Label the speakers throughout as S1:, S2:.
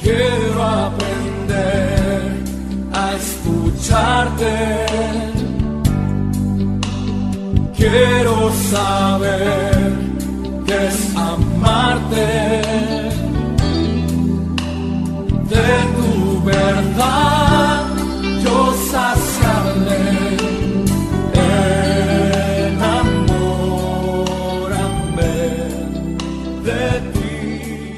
S1: Quiero aprender a escucharte. Quiero saber qué es amarte. De tu verdad yo saciarme. Enamórame de ti.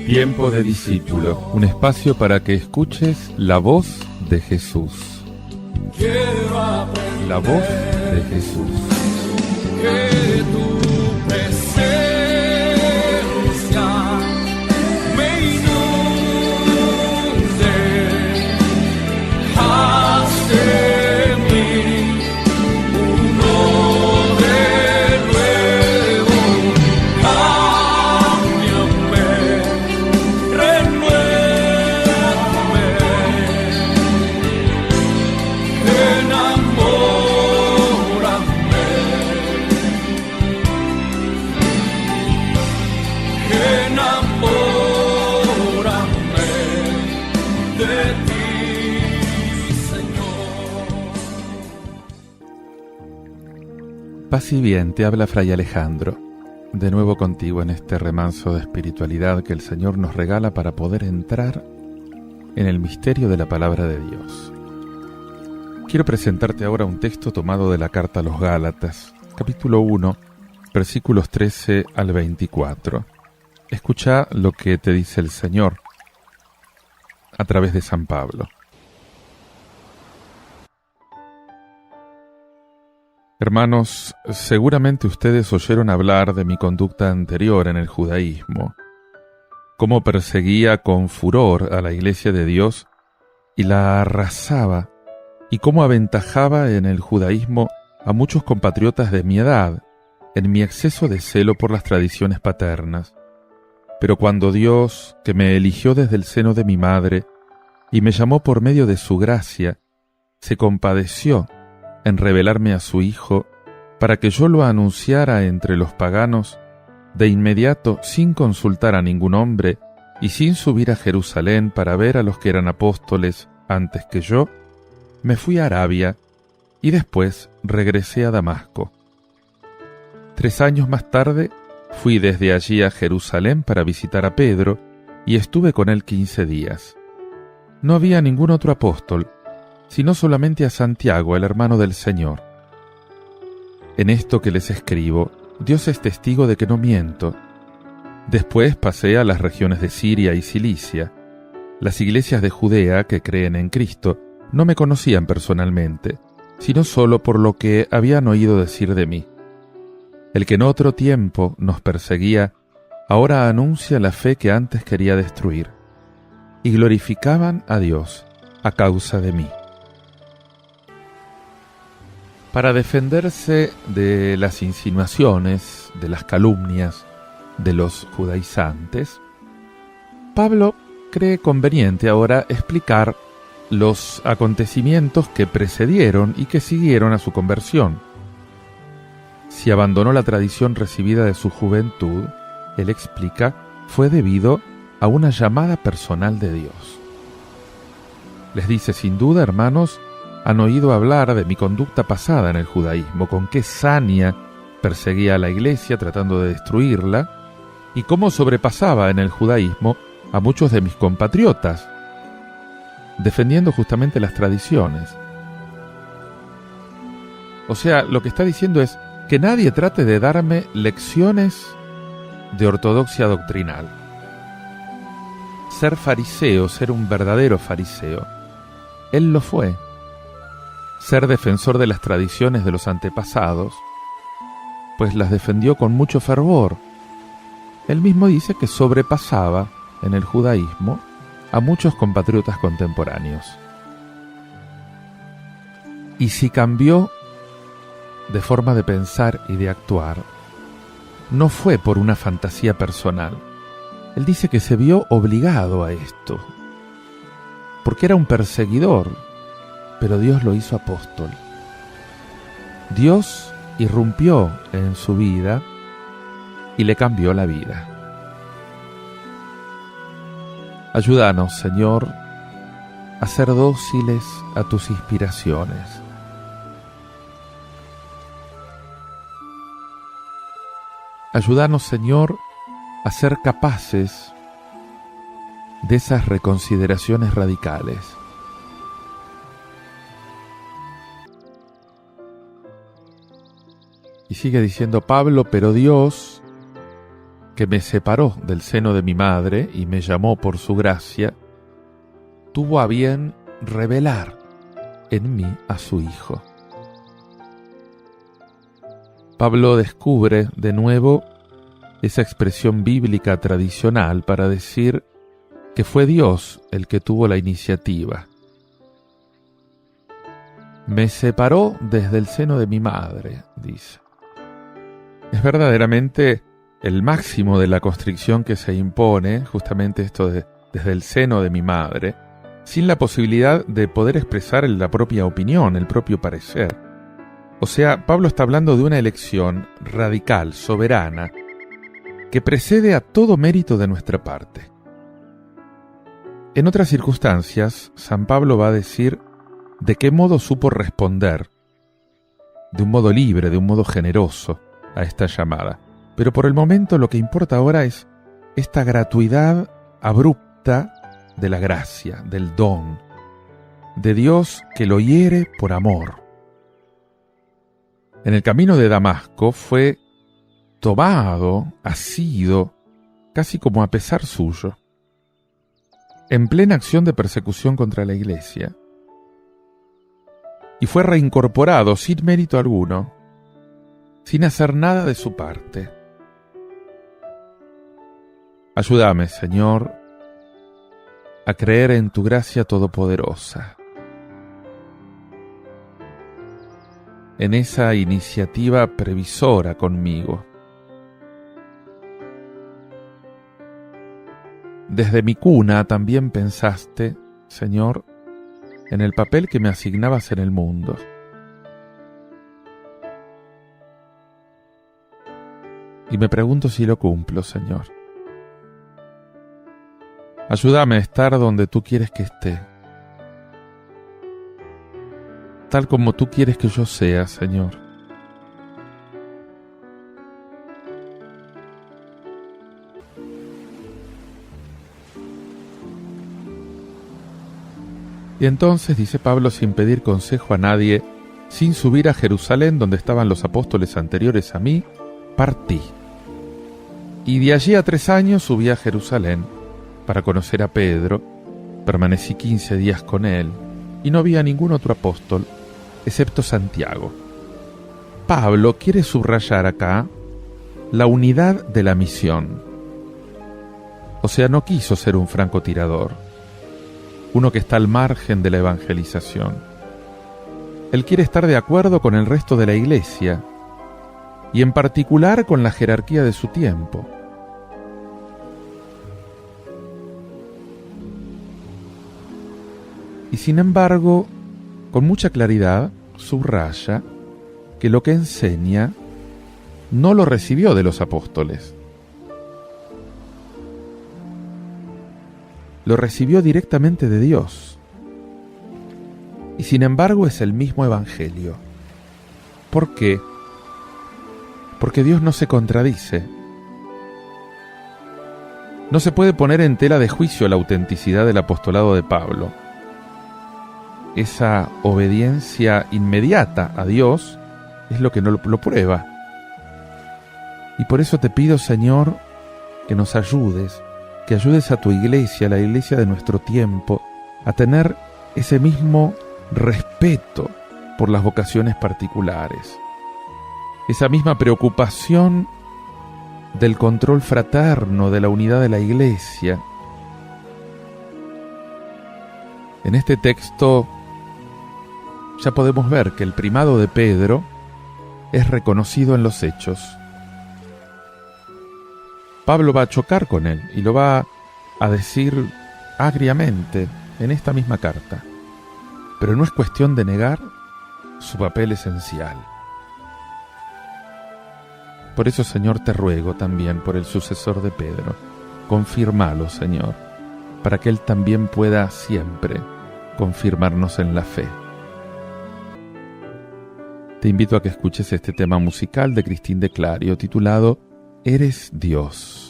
S2: Tiempo de discípulo, un espacio para que escuches la voz de Jesús. La voz de Jesús.
S1: Que tu presencia me inunde, haz de mí uno de nuevo, cámbiame, renuévame, enamórame de ti, Señor.
S2: Paz y bien, te habla Fray Alejandro, de nuevo contigo en este remanso de espiritualidad que el Señor nos regala para poder entrar en el misterio de la palabra de Dios. Quiero presentarte ahora un texto tomado de la carta a los Gálatas, capítulo 1, versículos 13 al 24. Escucha lo que te dice el Señor a través de San Pablo. Hermanos, seguramente ustedes oyeron hablar de mi conducta anterior en el judaísmo, cómo perseguía con furor a la Iglesia de Dios y la arrasaba, y cómo aventajaba en el judaísmo a muchos compatriotas de mi edad, en mi exceso de celo por las tradiciones paternas. Pero cuando Dios, que me eligió desde el seno de mi madre y me llamó por medio de su gracia, se compadeció en revelarme a su Hijo para que yo lo anunciara entre los paganos, de inmediato, sin consultar a ningún hombre y sin subir a Jerusalén para ver a los que eran apóstoles antes que yo, me fui a Arabia y después regresé a Damasco. 3 años más tarde, fui desde allí a Jerusalén para visitar a Pedro y estuve con él 15 días. No había ningún otro apóstol, sino solamente a Santiago, el hermano del Señor. En esto que les escribo, Dios es testigo de que no miento. Después pasé a las regiones de Siria y Cilicia. Las iglesias de Judea que creen en Cristo no me conocían personalmente, sino solo por lo que habían oído decir de mí. El que en otro tiempo nos perseguía, ahora anuncia la fe que antes quería destruir, y glorificaban a Dios a causa de mí. Para defenderse de las insinuaciones, de las calumnias de los judaizantes, Pablo cree conveniente ahora explicar los acontecimientos que precedieron y que siguieron a su conversión. Si abandonó la tradición recibida de su juventud, él explica, fue debido a una llamada personal de Dios. Les dice, sin duda, hermanos, han oído hablar de mi conducta pasada en el judaísmo, con qué saña perseguía a la iglesia tratando de destruirla, y cómo sobrepasaba en el judaísmo a muchos de mis compatriotas, defendiendo justamente las tradiciones. O sea, lo que está diciendo es que nadie trate de darme lecciones de ortodoxia doctrinal. Ser fariseo, ser un verdadero fariseo, él lo fue. Ser defensor de las tradiciones de los antepasados, pues las defendió con mucho fervor. Él mismo dice que sobrepasaba en el judaísmo a muchos compatriotas contemporáneos. Y si cambió de forma de pensar y de actuar, no fue por una fantasía personal. Él dice que se vio obligado a esto, porque era un perseguidor, pero Dios lo hizo apóstol. Dios irrumpió en su vida y le cambió la vida. Ayúdanos, Señor, a ser dóciles a tus inspiraciones. Ayúdanos, Señor, a ser capaces de esas reconsideraciones radicales. Y sigue diciendo Pablo, pero Dios, que me separó del seno de mi madre y me llamó por su gracia, tuvo a bien revelar en mí a su Hijo. Pablo descubre de nuevo esa expresión bíblica tradicional para decir que fue Dios el que tuvo la iniciativa. Me separó desde el seno de mi madre, dice. Es verdaderamente el máximo de la constricción que se impone, justamente esto de desde el seno de mi madre, sin la posibilidad de poder expresar la propia opinión, el propio parecer. O sea, Pablo está hablando de una elección radical, soberana, que precede a todo mérito de nuestra parte. En otras circunstancias, San Pablo va a decir de qué modo supo responder, de un modo libre, de un modo generoso, a esta llamada. Pero por el momento lo que importa ahora es esta gratuidad abrupta de la gracia, del don, de Dios que lo hiere por amor. En el camino de Damasco fue tomado, asido, casi como a pesar suyo, en plena acción de persecución contra la Iglesia, y fue reincorporado sin mérito alguno, sin hacer nada de su parte. Ayúdame, Señor, a creer en tu gracia todopoderosa, en esa iniciativa previsora conmigo. Desde mi cuna también pensaste, Señor, en el papel que me asignabas en el mundo. Y me pregunto si lo cumplo, Señor. Ayúdame a estar donde tú quieres que esté, tal como tú quieres que yo sea, Señor. Y entonces, dice Pablo, sin pedir consejo a nadie, sin subir a Jerusalén donde estaban los apóstoles anteriores a mí, partí. Y de allí a 3 años subí a Jerusalén para conocer a Pedro, permanecí 15 días con él, y no vi a ningún otro apóstol, excepto Santiago. Pablo quiere subrayar acá la unidad de la misión. O sea, no quiso ser un francotirador, uno que está al margen de la evangelización. Él quiere estar de acuerdo con el resto de la Iglesia, y en particular con la jerarquía de su tiempo. Y sin embargo, con mucha claridad, subraya que lo que enseña no lo recibió de los apóstoles. Lo recibió directamente de Dios. Y sin embargo es el mismo Evangelio. ¿Por qué? Porque Dios no se contradice. No se puede poner en tela de juicio la autenticidad del apostolado de Pablo. Esa obediencia inmediata a Dios es lo que no lo prueba. Y por eso te pido, Señor, que nos ayudes, que ayudes a tu iglesia, la iglesia de nuestro tiempo, a tener ese mismo respeto por las vocaciones particulares, esa misma preocupación del control fraterno, de la unidad de la iglesia. En este texto ya podemos ver que el primado de Pedro es reconocido en los hechos. Pablo va a chocar con él y lo va a decir agriamente en esta misma carta. Pero no es cuestión de negar su papel esencial. Por eso, Señor, te ruego también por el sucesor de Pedro. Confírmalo, Señor. para que Él también pueda siempre confirmarnos en la fe. Te invito a que escuches este tema musical de Cristín de Clario titulado Eres Dios.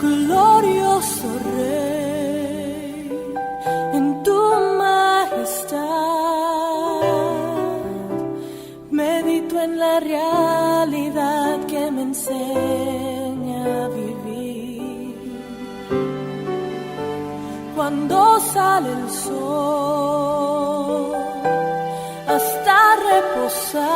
S3: Glorioso Rey, en tu majestad, medito en la realidad que me enseña a vivir. Cuando sale el sol hasta reposar,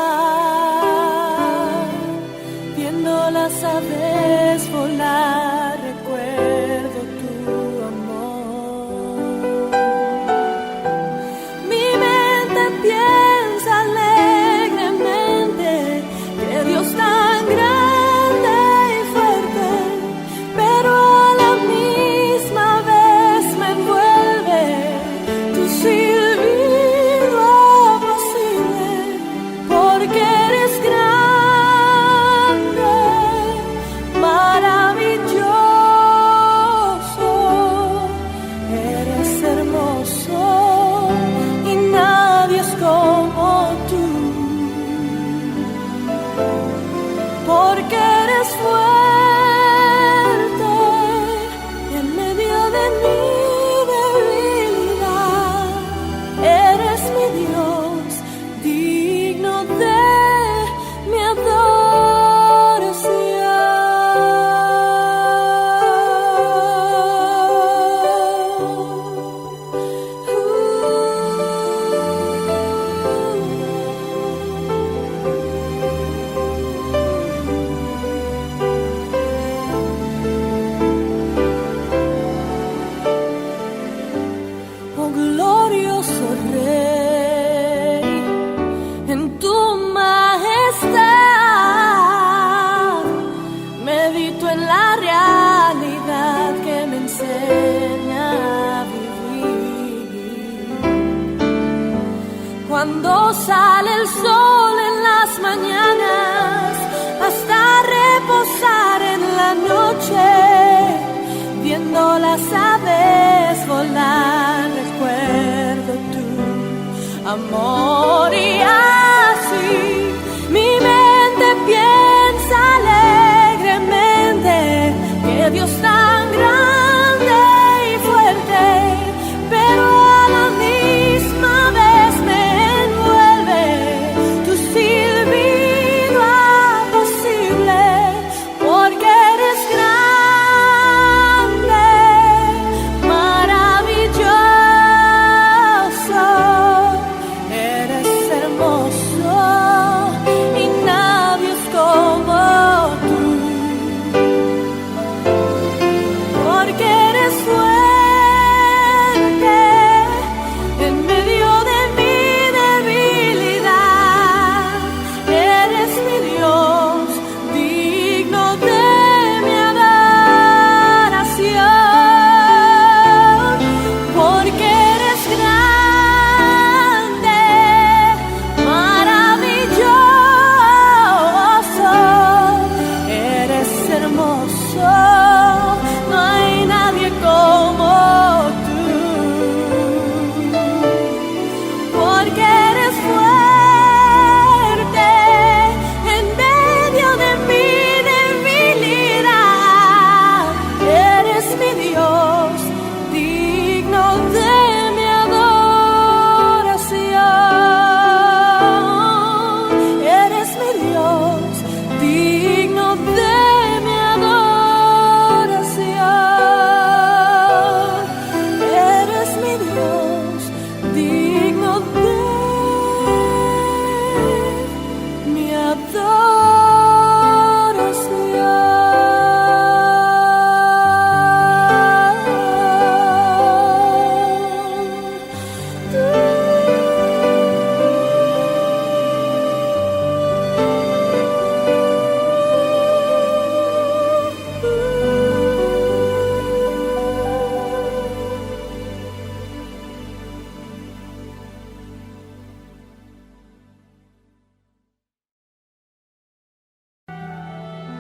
S3: viendo las aves volar, recuerdo tu amor. Mi mente piensa alegremente que Dios tan grande y fuerte, pero a la misma vez me envuelve tu silbido apacible, porque eres grande, maravilloso. Porque eres fuerte en medio de mi debilidad. Eres mi Dios, digno de mi glorioso Rey, en tu majestad, medito en la realidad que me enseña a vivir. Cuando sale el sol en las mañanas, hasta reposar en la noche, viendo las aves volar, recuerdo tu amor. Y así mi mente piensa alegremente que Dios tan grande y fuerte, pero a la misma vez me envuelve tu silbido apacible, porque eres grande, maravilloso.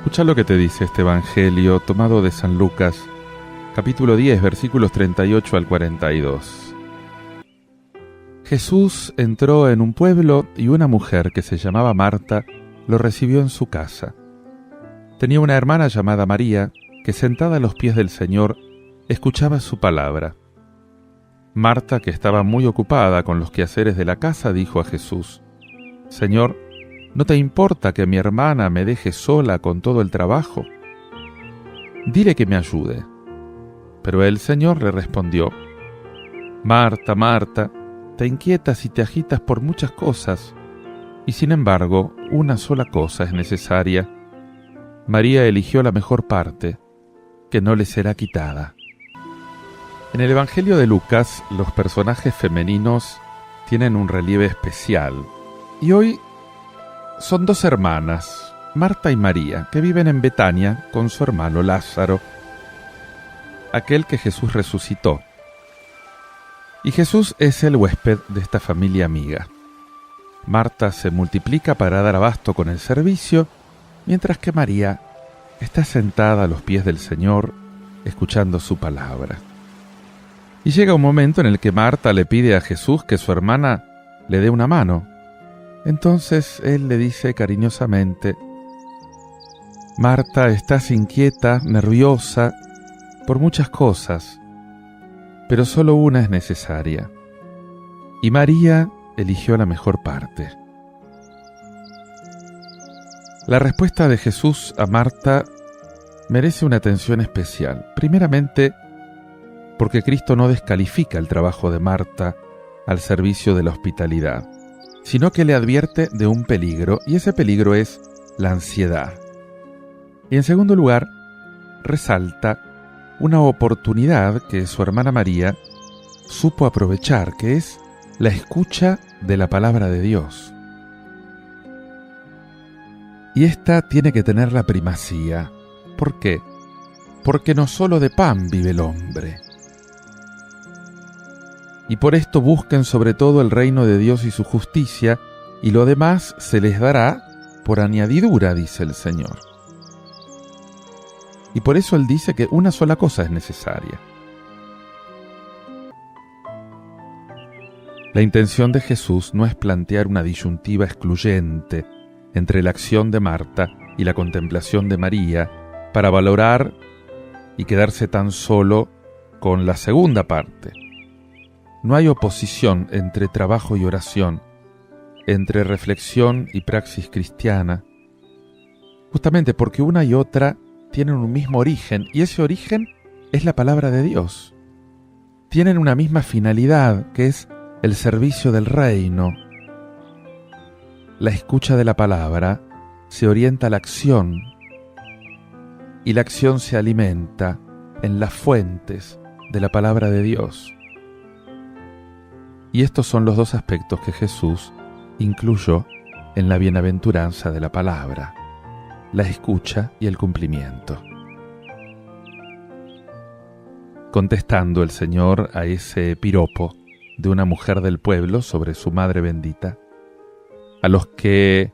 S2: Escucha lo que te dice este Evangelio tomado de San Lucas, capítulo 10, versículos 38 al 42. Jesús entró en un pueblo y una mujer que se llamaba Marta lo recibió en su casa. Tenía una hermana llamada María que sentada a los pies del Señor escuchaba su palabra. Marta, que estaba muy ocupada con los quehaceres de la casa, dijo a Jesús: «Señor, ¿no te importa que mi hermana me deje sola con todo el trabajo? Dile que me ayude». Pero el Señor le respondió: «Marta, Marta, te inquietas y te agitas por muchas cosas, y sin embargo, una sola cosa es necesaria. María eligió la mejor parte, que no le será quitada». En el Evangelio de Lucas, los personajes femeninos tienen un relieve especial, y hoy son dos hermanas, Marta y María, que viven en Betania con su hermano Lázaro, aquel que Jesús resucitó. Y Jesús es el huésped de esta familia amiga. Marta se multiplica para dar abasto con el servicio, mientras que María está sentada a los pies del Señor, escuchando su palabra. Y llega un momento en el que Marta le pide a Jesús que su hermana le dé una mano. Entonces él le dice cariñosamente: «Marta, estás inquieta, nerviosa, por muchas cosas, pero solo una es necesaria. Y María eligió la mejor parte». La respuesta de Jesús a Marta merece una atención especial. Primeramente, porque Cristo no descalifica el trabajo de Marta al servicio de la hospitalidad, sino que le advierte de un peligro, y ese peligro es la ansiedad. Y en segundo lugar, resalta una oportunidad que su hermana María supo aprovechar, que es la escucha de la palabra de Dios. Y esta tiene que tener la primacía. ¿Por qué? Porque no solo de pan vive el hombre. Y por esto busquen sobre todo el reino de Dios y su justicia, y lo demás se les dará por añadidura, dice el Señor. Y por eso Él dice que una sola cosa es necesaria. La intención de Jesús no es plantear una disyuntiva excluyente entre la acción de Marta y la contemplación de María para valorar y quedarse tan solo con la segunda parte. No hay oposición entre trabajo y oración, entre reflexión y praxis cristiana, justamente porque una y otra tienen un mismo origen, y ese origen es la palabra de Dios. Tienen una misma finalidad, que es el servicio del reino. La escucha de la palabra se orienta a la acción, y la acción se alimenta en las fuentes de la palabra de Dios. Y estos son los dos aspectos que Jesús incluyó en la bienaventuranza de la palabra: la escucha y el cumplimiento. Contestando el Señor a ese piropo de una mujer del pueblo sobre su madre bendita, a los que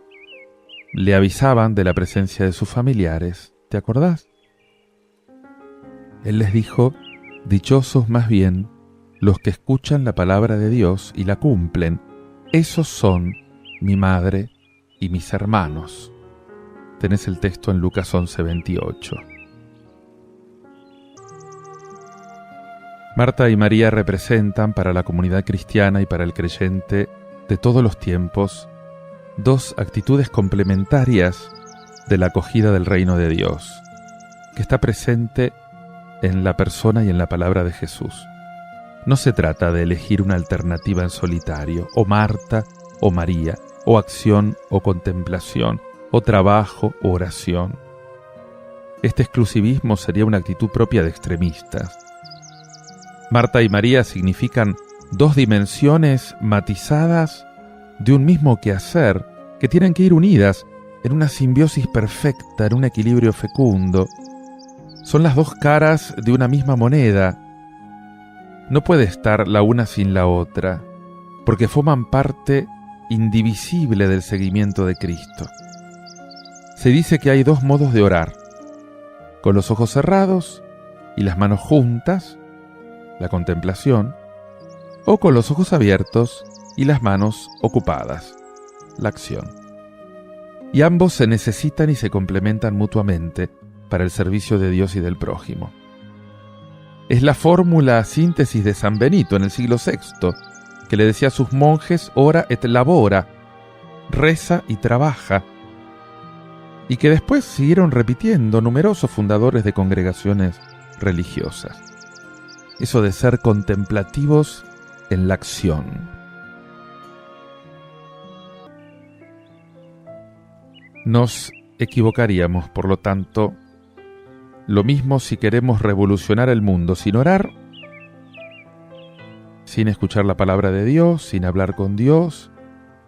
S2: le avisaban de la presencia de sus familiares, ¿te acordás? Él les dijo: «Dichosos más bien los que escuchan la palabra de Dios y la cumplen, esos son mi madre y mis hermanos». Tenés el texto en Lucas 11:28. Marta y María representan para la comunidad cristiana y para el creyente de todos los tiempos dos actitudes complementarias de la acogida del reino de Dios, que está presente en la persona y en la palabra de Jesús. No se trata de elegir una alternativa en solitario, o Marta o María, o acción o contemplación, o trabajo o oración. Este exclusivismo sería una actitud propia de extremistas. Marta y María significan dos dimensiones matizadas de un mismo quehacer, que tienen que ir unidas en una simbiosis perfecta, en un equilibrio fecundo. Son las dos caras de una misma moneda. No puede estar la una sin la otra, porque forman parte indivisible del seguimiento de Cristo. Se dice que hay dos modos de orar: con los ojos cerrados y las manos juntas, la contemplación, o con los ojos abiertos y las manos ocupadas, la acción. Y ambos se necesitan y se complementan mutuamente para el servicio de Dios y del prójimo. Es la fórmula síntesis de San Benito en el siglo VI, que le decía a sus monjes: ora et labora, reza y trabaja, y que después siguieron repitiendo numerosos fundadores de congregaciones religiosas. Eso de ser contemplativos en la acción. Nos equivocaríamos, por lo tanto, lo mismo si queremos revolucionar el mundo sin orar, sin escuchar la palabra de Dios, sin hablar con Dios,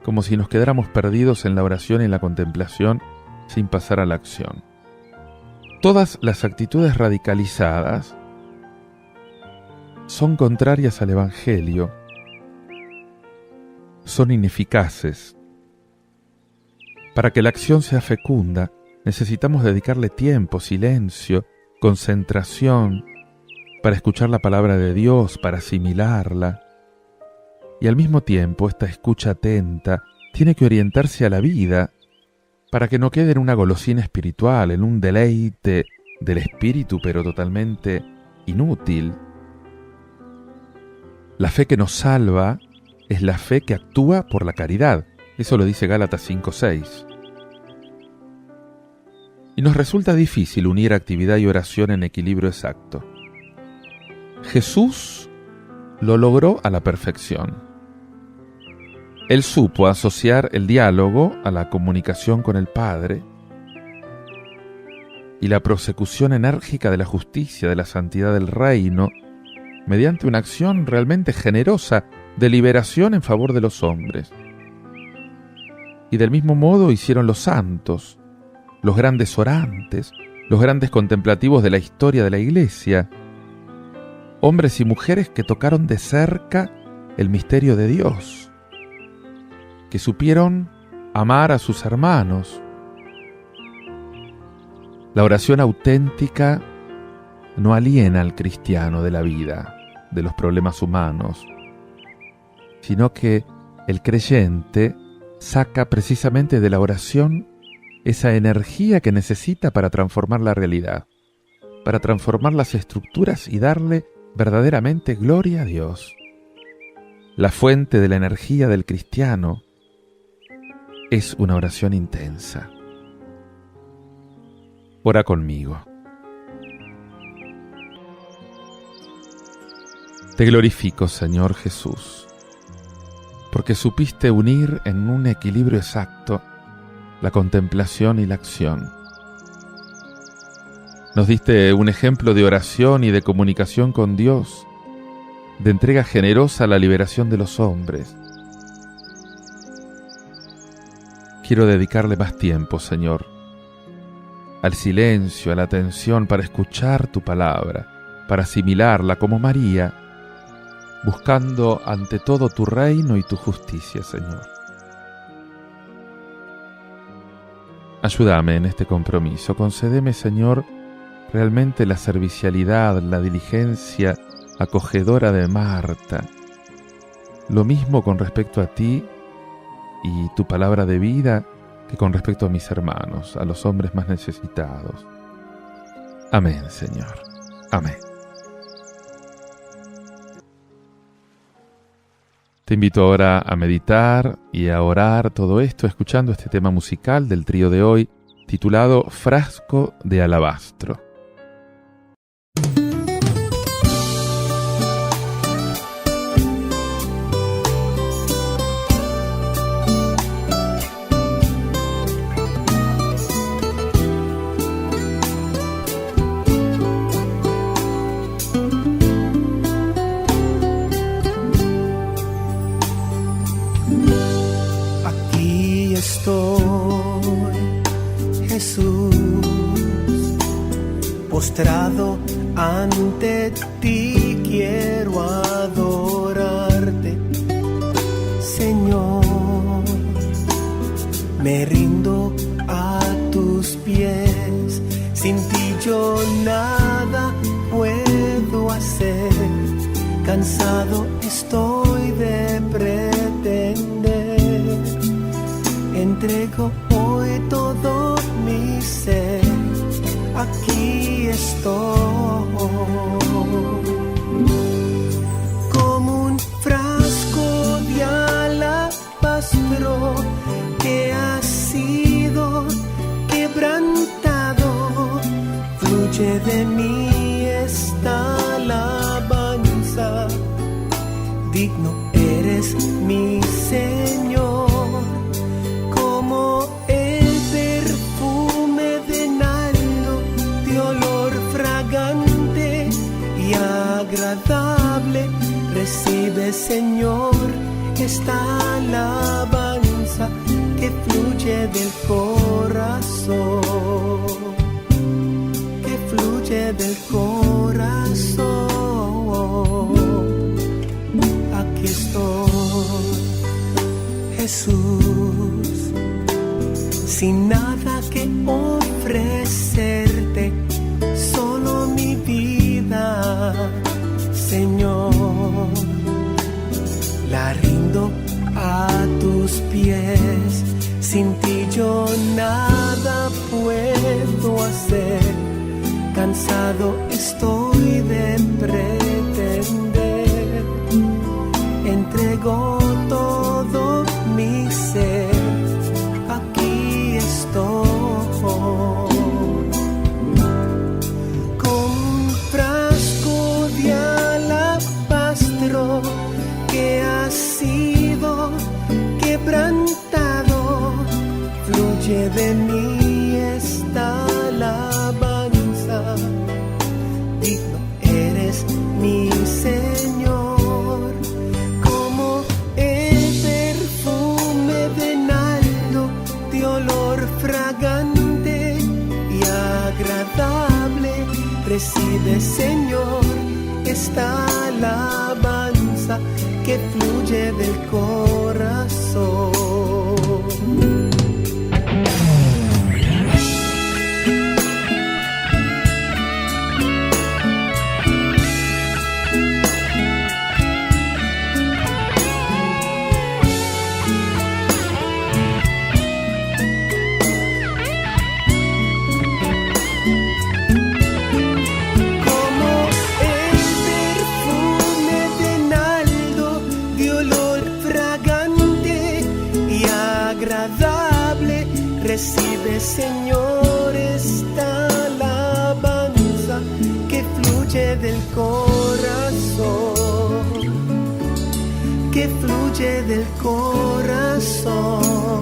S2: como si nos quedáramos perdidos en la oración y en la contemplación sin pasar a la acción. Todas las actitudes radicalizadas son contrarias al Evangelio, son ineficaces. Para que la acción sea fecunda, necesitamos dedicarle tiempo, silencio, concentración, para escuchar la palabra de Dios, para asimilarla. Y al mismo tiempo, esta escucha atenta tiene que orientarse a la vida, para que no quede en una golosina espiritual, en un deleite del espíritu, pero totalmente inútil. La fe que nos salva es la fe que actúa por la caridad. Eso lo dice Gálatas 5:6. Y nos resulta difícil unir actividad y oración en equilibrio exacto. Jesús lo logró a la perfección. Él supo asociar el diálogo a la comunicación con el Padre y la prosecución enérgica de la justicia, de la santidad del reino, mediante una acción realmente generosa de liberación en favor de los hombres. Y del mismo modo hicieron los santos, los grandes orantes, los grandes contemplativos de la historia de la Iglesia, hombres y mujeres que tocaron de cerca el misterio de Dios, que supieron amar a sus hermanos. La oración auténtica no aliena al cristiano de la vida, de los problemas humanos, sino que el creyente saca precisamente de la oración esa energía que necesita para transformar la realidad, para transformar las estructuras y darle verdaderamente gloria a Dios. La fuente de la energía del cristiano es una oración intensa. Ora conmigo. Te glorifico, Señor Jesús, porque supiste unir en un equilibrio exacto la contemplación y la acción. Nos diste un ejemplo de oración y de comunicación con Dios, de entrega generosa a la liberación de los hombres. Quiero dedicarle más tiempo, Señor, al silencio, a la atención, para escuchar tu palabra, para asimilarla como María, buscando ante todo tu reino y tu justicia, Señor. Ayúdame en este compromiso. Concédeme, Señor, realmente la servicialidad, la diligencia acogedora de Marta. Lo mismo con respecto a ti y tu palabra de vida que con respecto a mis hermanos, a los hombres más necesitados. Amén, Señor. Amén. Te invito ahora a meditar y a orar todo esto escuchando este tema musical del trío de hoy, titulado Frasco de Alabastro.
S4: Estoy, Jesús, postrado ante ti, quiero adorarte, Señor, me rindo a tus pies. Sin ti yo nada puedo hacer. Cansado estoy de pretender. Entrego hoy todo mi ser. Aquí estoy. Como un frasco de alabastro que ha sido quebrantado, fluye de mí esta alabanza. Digno eres mi Señor, como el perfume de nardo, de olor fragante y agradable. Recibe, Señor, esta alabanza que fluye del corazón, que fluye del corazón. Aquí estoy, Jesús, sin nada que ofrecerte, solo mi vida, Señor. La rindo a tus pies. Sin ti yo nada puedo hacer. Cansado estoy de pretender. Entrego todo mi ser. Aquí estoy. Con un frasco de alabastro que ha sido quebrantado, fluye de mí esta alabanza. Digno eres mi Señor, como el perfume de nardo, de olor fragante y agradable. Recibe, Señor, esta alabanza que fluye del corazón. Recibe, Señor, esta alabanza que fluye del corazón, que fluye del corazón.